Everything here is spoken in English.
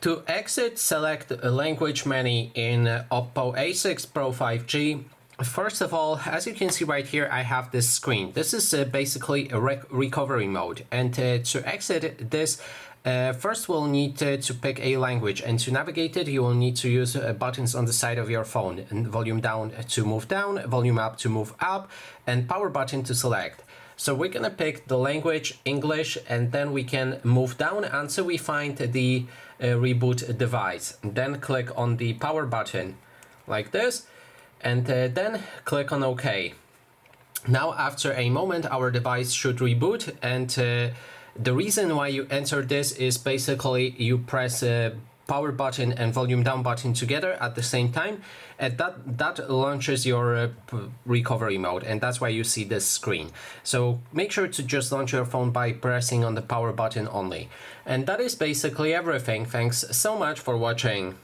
To exit, select language menu in Oppo A6 Pro 5G. First of all, as you can see right here, I have this screen. This is basically a recovery mode. And to exit this, first we'll need to pick a language, and to navigate it you will need to use buttons on the side of your phone, and volume down to move down, volume up to move up, and power button to select. So we're gonna pick the language English, and then we can move down until we find the reboot device. Then click on the power button like this, and then click on OK. Now after a moment our device should reboot, and the reason why you enter this is basically you press power button and volume down button together at the same time, and that launches your recovery mode, and that's why you see this screen. So make sure to just launch your phone by pressing on the power button only. And that is basically everything. Thanks so much for watching.